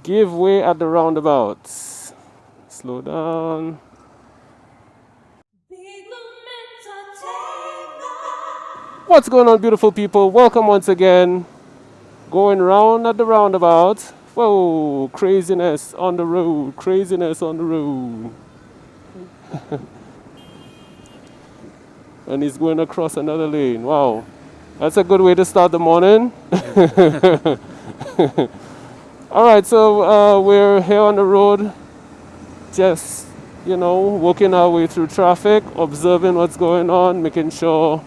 Give way at the roundabouts. Slow down. What's going on, beautiful people? Welcome once again. Going round at the roundabout. Whoa, craziness on the road. Craziness on the road. And he's going across another lane. Wow. That's a good way to start the morning. All right, so we're here on the road, just, working our way through traffic, observing what's going on, making sure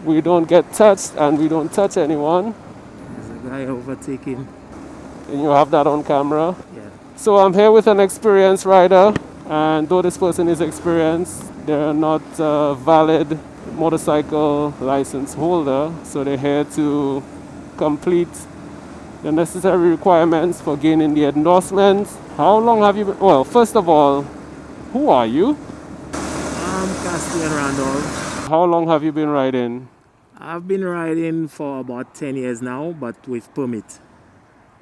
we don't get touched and we don't touch anyone. There's a guy overtaking. And you have that on camera. Yeah. So I'm here with an experienced rider, and though this person is experienced, they're not a valid motorcycle license holder, so they're here to complete the necessary requirements for gaining the endorsement. How long have you been? Well, first of all, who are you? I'm Castian Randolph. How long have you been riding? I've been riding for about 10 years now, but with permit.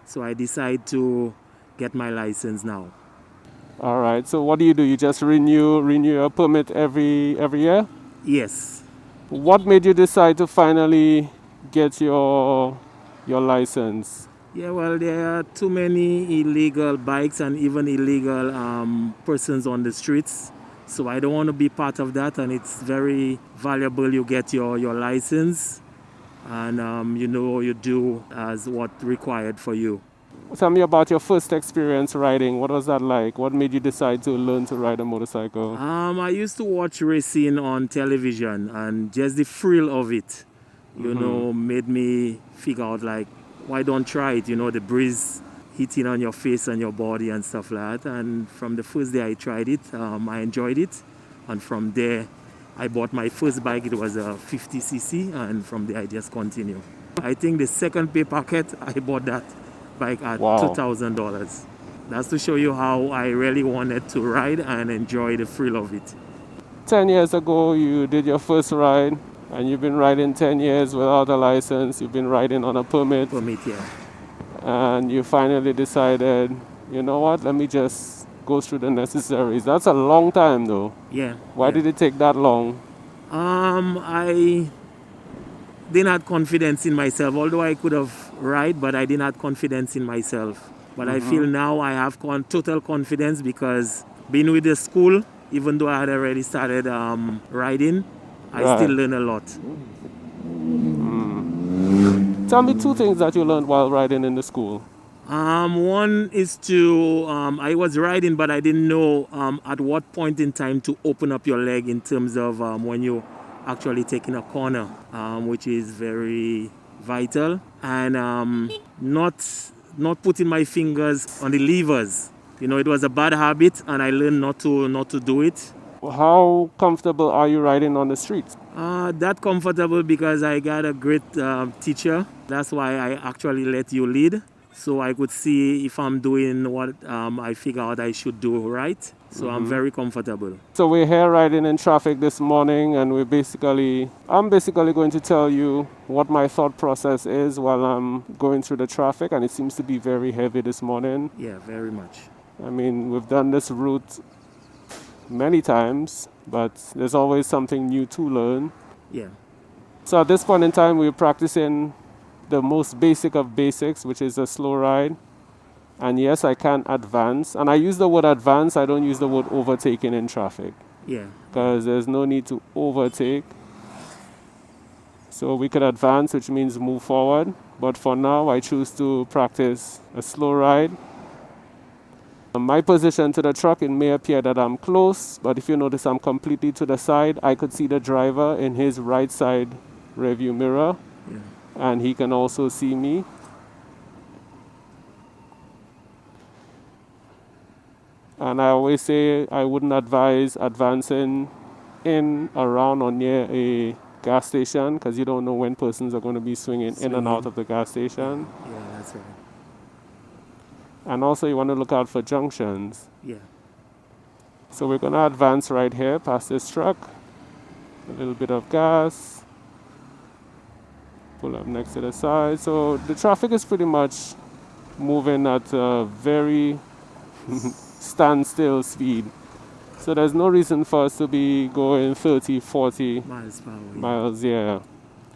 So I decide to get my license now. All right. So what do? You just renew your permit every year? Yes. What made you decide to finally get your license? Yeah, well, there are too many illegal bikes and even illegal persons on the streets. So I don't want to be part of that, and it's very valuable you get your license and you do as what required for you. Tell me about your first experience riding. What was that like? What made you decide to learn to ride a motorcycle? I used to watch racing on television, and just the thrill of it, made me figure out, like, why don't try it? The breeze hitting on your face and your body and stuff like that. And from the first day I tried it, I enjoyed it. And from there, I bought my first bike. It was a 50cc, and from there I just continue. I think the second pay packet, I bought that bike at $2,000. That's to show you how I really wanted to ride and enjoy the thrill of it. 10 years ago, you did your first ride, and you've been riding 10 years without a license. You've been riding on a permit. Permit, yeah. And you finally decided, you know what, let me just go through the necessaries. That's a long time, though. Yeah. Why did it take that long? I didn't have confidence in myself, although I could have ride, but I didn't have confidence in myself. But I feel now I have total confidence, because being with the school, even though I had already started riding, I still learn a lot. Tell me two things that you learned while riding in the school. One is I was riding, but I didn't know at what point in time to open up your leg in terms of when you're actually taking a corner, which is very vital. And not putting my fingers on the levers. It was a bad habit, and I learned not to do it. How comfortable are you riding on the streets? That comfortable because I got a great teacher. That's why I actually let you lead, so I could see if I'm doing what I figure out I should do right. So I'm very comfortable. So we're here riding in traffic this morning, and I'm basically going to tell you what my thought process is while I'm going through the traffic, and it seems to be very heavy this morning. Yeah, very much. I mean, we've done this route many times, but there's always something new to learn. Yeah. So at this point in time, we're practicing the most basic of basics, which is a slow ride. And yes, I can advance. And I use the word advance, I don't use the word overtaking in traffic. Yeah. Because there's no need to overtake. So we could advance, which means move forward. But for now, I choose to practice a slow ride. My position to the truck, it may appear that I'm close, but if you notice I'm completely to the side, I could see the driver in his right side rearview mirror, and he can also see me. And I always say I wouldn't advise advancing in, around, or near a gas station, because you don't know when persons are going to be swinging in and out of the gas station. Yeah, that's right. And also you want to look out for junctions. Yeah. So we're going to advance right here past this truck. A little bit of gas. Pull up next to the side. So the traffic is pretty much moving at a very standstill speed. So there's no reason for us to be going 30, 40 miles per hour. miles, yeah.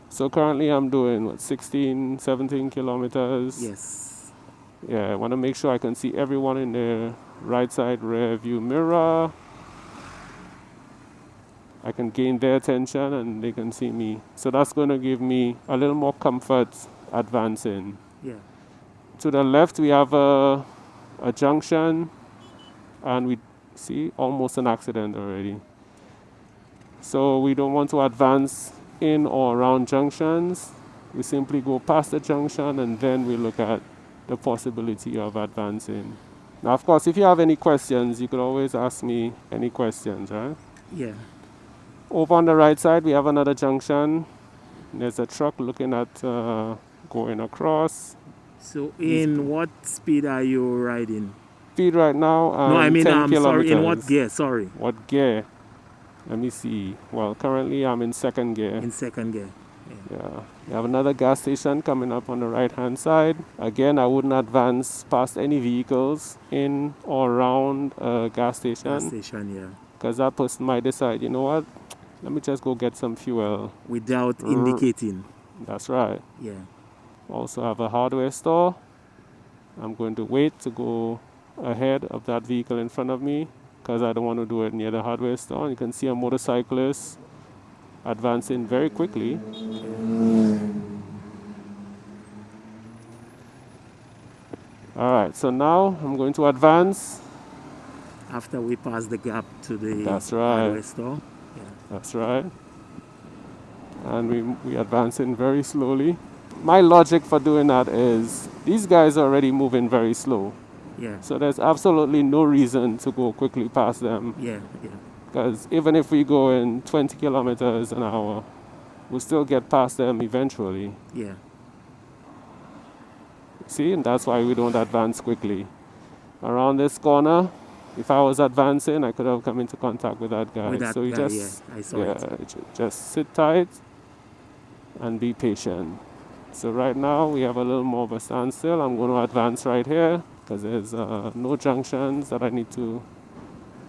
So currently I'm doing, what, 16, 17 kilometers? Yes. Yeah, I want to make sure I can see everyone in the right side rear view mirror. I can gain their attention and they can see me. So that's going to give me a little more comfort advancing. Yeah. To the left, we have a junction, and we see almost an accident already. So we don't want to advance in or around junctions. We simply go past the junction and then we look at the possibility of advancing. Now, of course, if you have any questions, you could always ask me any questions, right? Yeah. Over on the right side, we have another junction. There's a truck looking at going across. So in what speed are you riding? Speed right now, No, I mean, 10 kilometers. sorry, in what gear? Sorry. What gear? Let me see. Well, currently I'm in second gear. In second gear. Yeah. We have another gas station coming up on the right-hand side. Again, I wouldn't advance past any vehicles in or around a gas station. Gas station, yeah. Because that person might decide, you know what? Let me just go get some fuel. Without indicating. That's right. Yeah. Also have a hardware store. I'm going to wait to go ahead of that vehicle in front of me because I don't want to do it near the hardware store. You can see a motorcyclist advancing very quickly. All right, so now I'm going to advance. After we pass the gap to the That's right. hardware store. Yeah. That's right. And we advancing very slowly. My logic for doing that is these guys are already moving very slow. Yeah. So there's absolutely no reason to go quickly past them. Yeah, yeah. Because even if we go in 20 kilometers an hour, we'll still get past them eventually. Yeah. See, and that's why we don't advance quickly. Around this corner, if I was advancing, I could have come into contact with that guy. With that so you guy, just, yeah, I saw it. Just sit tight and be patient. So right now we have a little more of a standstill. I'm going to advance right here because there's no junctions that I need to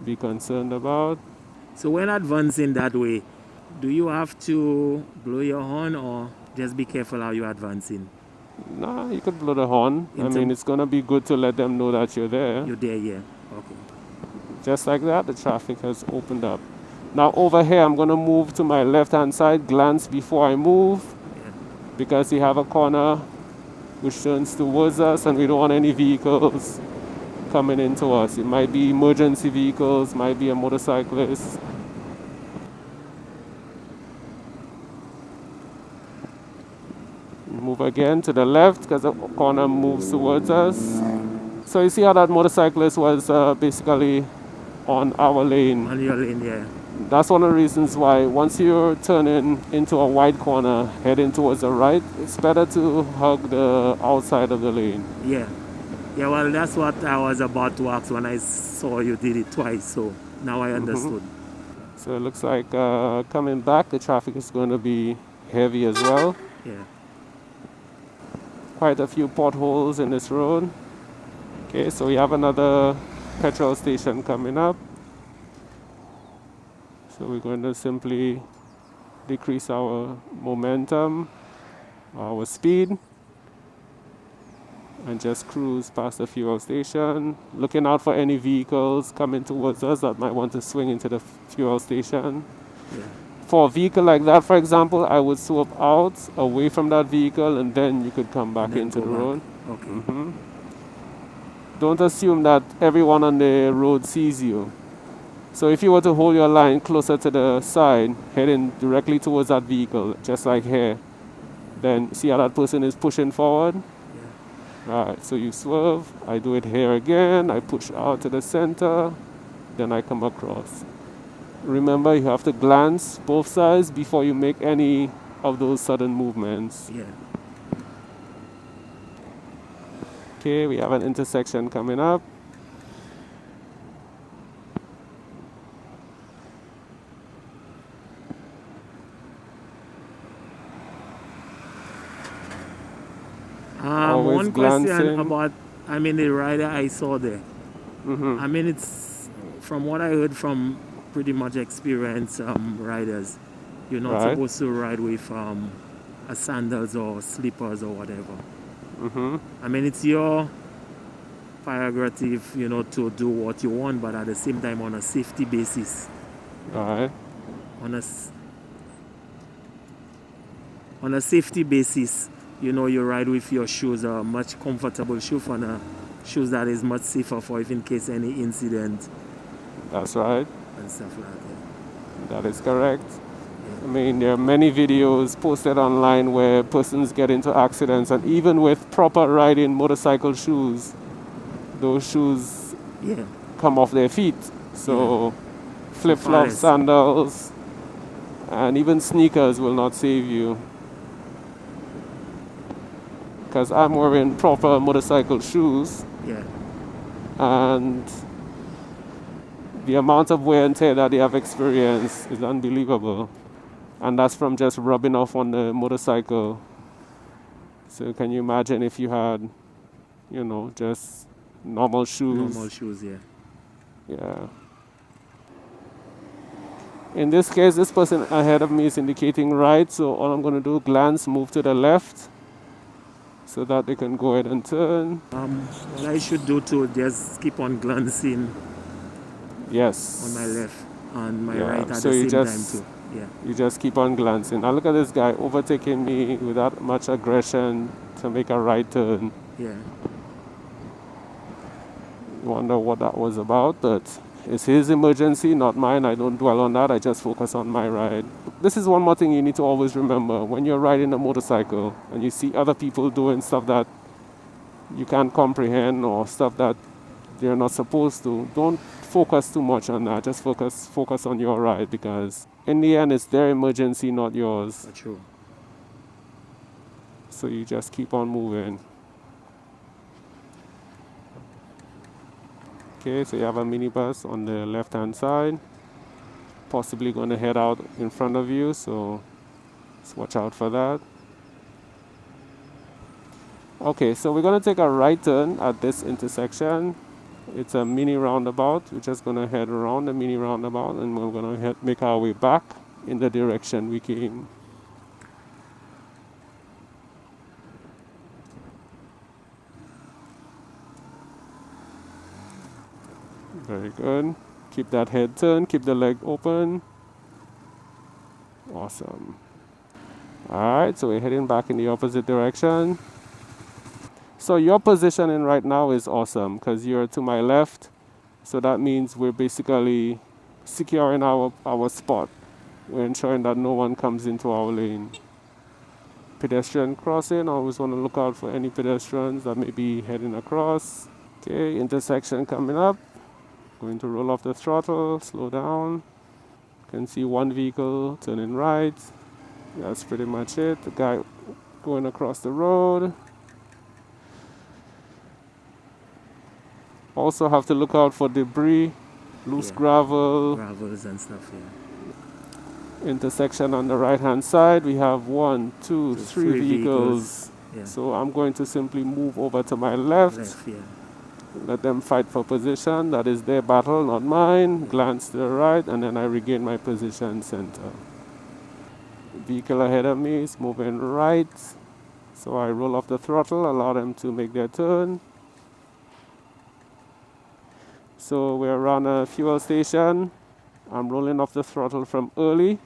be concerned about. So when advancing that way, do you have to blow your horn or just be careful how you're advancing? Nah, you could blow the horn. I mean, it's going to be good to let them know that you're there. You're there, yeah. Okay. Just like that, the traffic has opened up. Now over here, I'm going to move to my left-hand side, glance before I move, because we have a corner which turns towards us and we don't want any vehicles coming into us. It might be emergency vehicles, might be a motorcyclist. Move again to the left because the corner moves towards us. So you see how that motorcyclist was basically on our lane. On your lane, yeah. That's one of the reasons why once you're turning into a wide corner, heading towards the right, it's better to hug the outside of the lane. Yeah. Yeah, well, that's what I was about to ask when I saw you did it twice, so now I understood. So it looks like coming back, the traffic is going to be heavy as well. Yeah. Quite a few potholes in this road. Okay, so we have another petrol station coming up. So we're going to simply decrease our momentum, our speed, and just cruise past the fuel station, looking out for any vehicles coming towards us that might want to swing into the fuel station. Yeah. For a vehicle like that, for example, I would swap out away from that vehicle and then you could come back into the road. Okay. Don't assume that everyone on the road sees you. So if you were to hold your line closer to the side, heading directly towards that vehicle, just like here, then see how that person is pushing forward? Yeah. Right, so you swerve, I do it here again, I push out to the center, then I come across. Remember, you have to glance both sides before you make any of those sudden movements. Yeah. Okay, we have an intersection coming up. One question question glancing. about, the rider I saw there. Mm-hmm. It's from what I heard from pretty much experienced riders, you're not Right. supposed to ride with a sandals or slippers or whatever. Mm-hmm. It's your prerogative, to do what you want, but at the same time, on a safety basis, Right. on a s- on a safety basis, you ride with your shoes, a much comfortable shoe for shoes that is much safer for if in case any incident That's right. and stuff like that. That is correct. I mean, there are many videos posted online where persons get into accidents, and even with proper riding motorcycle shoes, those shoes Yeah. come off their feet. So, flip flops, Forest. sandals, and even sneakers will not save you. Because I'm wearing proper motorcycle shoes, Yeah. and the amount of wear and tear that they have experienced is unbelievable. And that's from just rubbing off on the motorcycle. So can you imagine if you had, just normal shoes? Normal shoes, yeah. Yeah. In this case, this person ahead of me is indicating right, so all I'm going to do, glance, move to the left, so that they can go ahead and turn. What I should do to just keep on glancing Yes. on my left and my Yeah, right at so the you same just time too. Yeah. you just keep on glancing. Now look at this guy overtaking me without much aggression to make a right turn. Yeah. You wonder what that was about, but it's his emergency, not mine. I don't dwell on that. I just focus on my ride. This is one more thing you need to always remember. When you're riding a motorcycle and you see other people doing stuff that you can't comprehend or stuff that they're not supposed to, don't focus too much on that. Just focus on your ride, because in the end it's their emergency, not yours. That's true. So you just keep on moving. Okay, so you have a minibus on the left hand side, possibly going to head out in front of you, so let's watch out for that. Okay, so we're going to take a right turn at this intersection. It's a mini roundabout. We're just going to head around the mini roundabout, and we're going to make our way back in the direction we came. Very good. Keep that head turned, keep the leg open. Awesome. Alright, so we're heading back in the opposite direction. So your positioning right now is awesome because you're to my left. So that means we're basically securing our spot. We're ensuring that no one comes into our lane. Pedestrian crossing, always want to look out for any pedestrians that may be heading across. Okay, intersection coming up. Going to roll off the throttle, slow down. You can see one vehicle turning right. That's pretty much it. The guy going across the road. Also have to look out for debris, loose gravel. Gravels and stuff, yeah. Intersection on the right hand side. We have 1, 2, 3 vehicles. Yeah. So I'm going to simply move over to my left. Left, yeah. Let them fight for position. That is their battle, not mine. Glance to the right, and then I regain my position center. Vehicle ahead of me is moving right. So I roll off the throttle, allow them to make their turn. So we're around a fuel station. I'm rolling off the throttle from early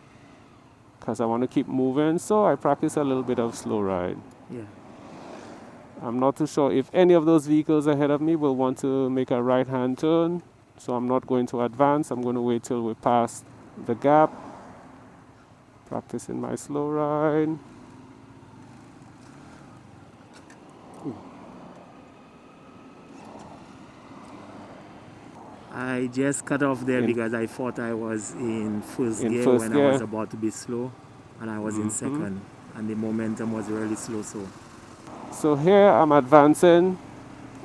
because I want to keep moving. So I practice a little bit of slow ride. Yeah. I'm not too sure if any of those vehicles ahead of me will want to make a right-hand turn. So I'm not going to advance. I'm going to wait till we pass the gap. Practicing my slow ride. I just cut off there because I thought I was in first gear first when gear. I was about to be slow, and I was in second, and the momentum was really slow. So here I'm advancing.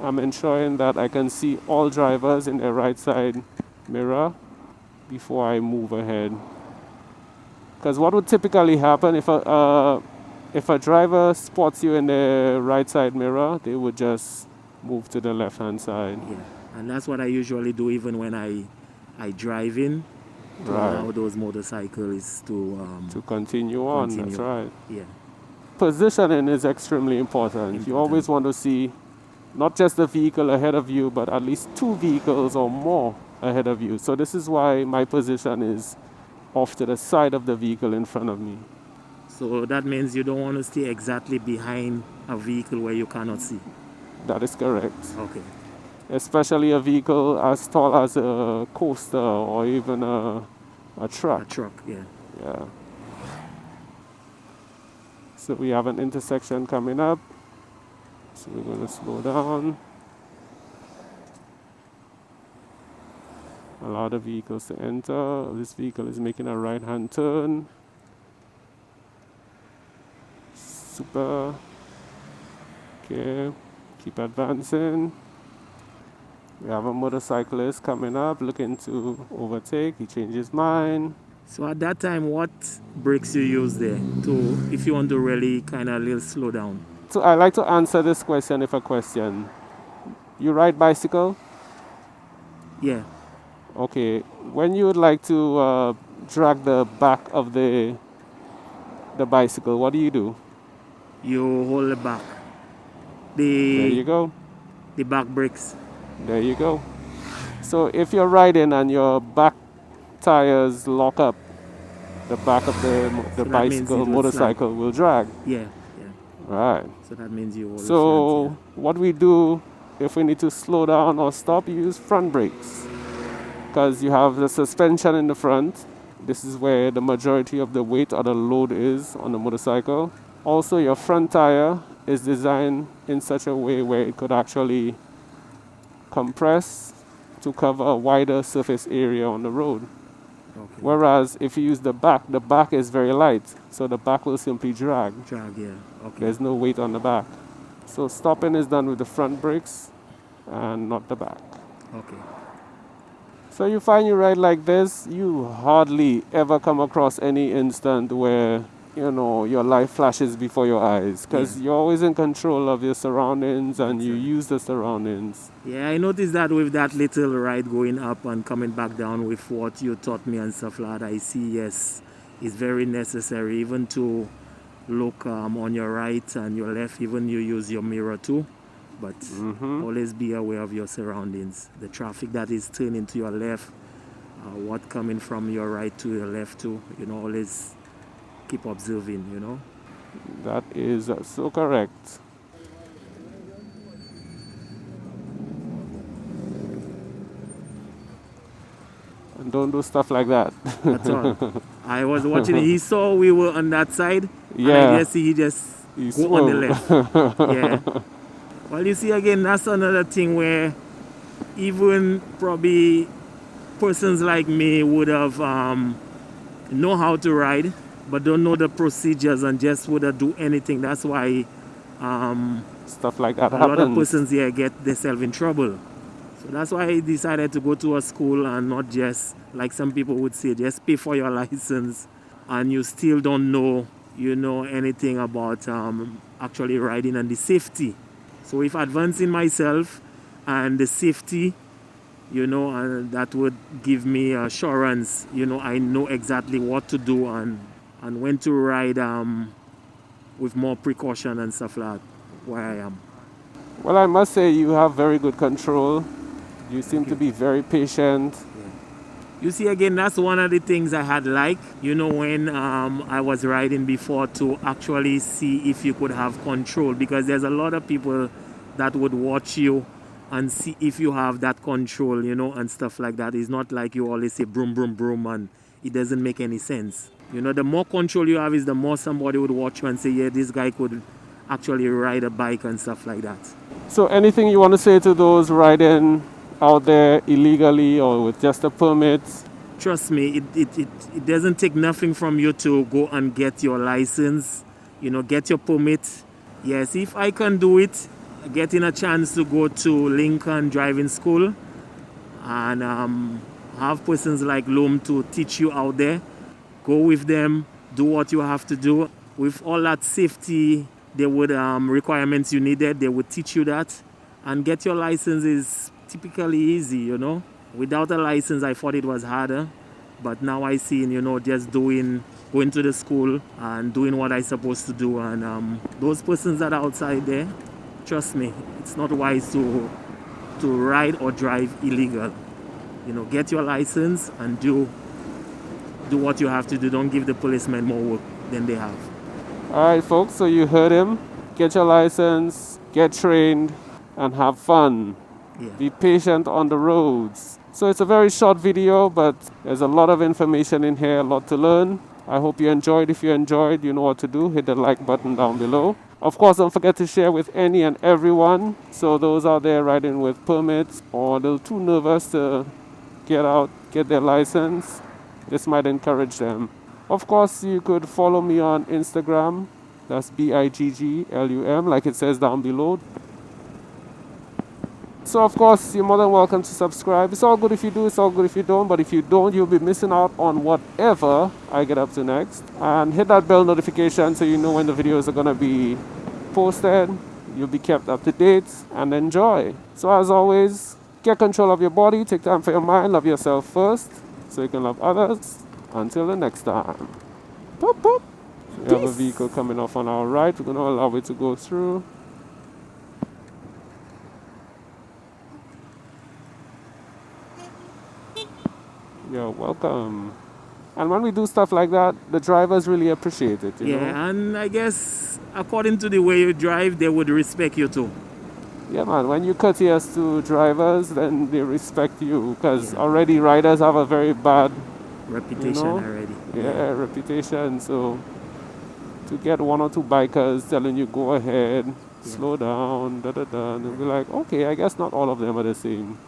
I'm ensuring that I can see all drivers in the right side mirror before I move ahead. Because what would typically happen if if a driver spots you in the right side mirror, they would just move to the left hand side. Yeah, and that's what I usually do even when I drive in, to allow those motorcyclists to continue on. That's right. Yeah. Positioning is extremely important. You always want to see not just the vehicle ahead of you, but at least two vehicles or more ahead of you. So this is why my position is off to the side of the vehicle in front of me. So that means you don't want to stay exactly behind a vehicle where you cannot see. That is correct. Okay. Especially a vehicle as tall as a coaster or even a truck. A truck, yeah. Yeah. So we have an intersection coming up. So we're going to slow down. Allow the vehicles to enter. This vehicle is making a right-hand turn. Super. Okay. Keep advancing. We have a motorcyclist coming up looking to overtake. He changed his mind. So at that time, what brakes you use there if you want to really kind of little slow down? So I like to answer this question if a question. You ride bicycle? Yeah. Okay. When you would like to drag the back of the bicycle, what do? You hold the back. There you go. The back brakes. There you go. So if you're riding and your back tires lock up, the back of the bicycle, motorcycle will drag. Yeah. Right. So that means you hold So the front, what we do if we need to slow down or stop, you use front brakes. Because you have the suspension in the front. This is where the majority of the weight or the load is on the motorcycle. Also, your front tire is designed in such a way where it could actually compress to cover a wider surface area on the road. Okay. Whereas if you use the back is very light, so the back will simply drag. Drag, yeah. Okay. There's no weight on the back. So stopping is done with the front brakes and not the back. Okay. So you find you ride like this, you hardly ever come across any instant where your life flashes before your eyes, because you're always in control of your surroundings and you use the surroundings. Yeah, I noticed that with that little ride going up and coming back down with what you taught me and stuff like that. I see, yes, it's very necessary even to look on your right and your left, even you use your mirror too. But always be aware of your surroundings. The traffic that is turning to your left, what coming from your right to your left too, always keep observing, That is so correct. And don't do stuff like that. That's all. I was watching it. He saw we were on that side. Yeah. And I guess he go on the left. Yeah. Well, you see, again, that's another thing where even probably persons like me would have know how to ride, but don't know the procedures and just wouldn't do anything. That's why stuff like that a happens. lot of persons here get themselves in trouble. So that's why I decided to go to a school and not just, like some people would say, just pay for your license and you still don't know, anything about actually riding and the safety. So if advancing myself and the safety, and that would give me assurance, I know exactly what to do and when to ride with more precaution and stuff like that, where I am. Well, I must say you have very good control. You seem to be very patient. You see, again, that's one of the things I had when I was riding before, to actually see if you could have control, because there's a lot of people that would watch you and see if you have that control, and stuff like that. It's not like you always say broom, broom, broom, and it doesn't make any sense. The more control you have is the more somebody would watch you and say, yeah, this guy could actually ride a bike and stuff like that. So anything you want to say to those riding out there illegally or with just a permit? Trust me, it doesn't take nothing from you to go and get your license, get your permit. Yes, if I can do it, getting a chance to go to Lincoln Driving School and have persons like Loam to teach you out there, go with them, do what you have to do. with all that safety, they would requirements you needed, they would teach you that. And get your license is typically easy, you know. Without a license, I thought it was harder. But now I see, you know, just going to the school and doing what I'm supposed to do. And those persons that are outside there, trust me, it's not wise to ride or drive illegal. You know, get your license and do what you have to do. Don't give the policemen more work than they have. All right, folks, so you heard him. Get your license, get trained, and have fun. Yeah. Be patient on the roads. So it's a very short video, but there's a lot of information in here, a lot to learn. I hope you enjoyed. If you enjoyed, you know what to do. Hit the like button down below. Of course, don't forget to share with any and everyone. So those out there riding with permits or they're too nervous to get their license, this might encourage them. Of course, you could follow me on Instagram. That's BIGGLUM, like it says down below. So of course, you're more than welcome to subscribe. It's all good if you do, it's all good if you don't. But if you don't, you'll be missing out on whatever I get up to next. And hit that bell notification so you know when the videos are going to be posted. You'll be kept up to date and enjoy. So as always, get control of your body, take time for your mind, love yourself first so you can love others. Until the next time. Boop, boop. We have a vehicle coming off on our right. We're going to allow it to go through. You're welcome. And when we do stuff like that, the drivers really appreciate it, you know? And I guess according to the way you drive, they would respect you too. Yeah, man. When you're courteous to drivers, then they respect you. Because already riders have a very bad reputation already. Yeah, reputation. So to get one or two bikers telling you go ahead, slow down, and they'll be like, okay, I guess not all of them are the same.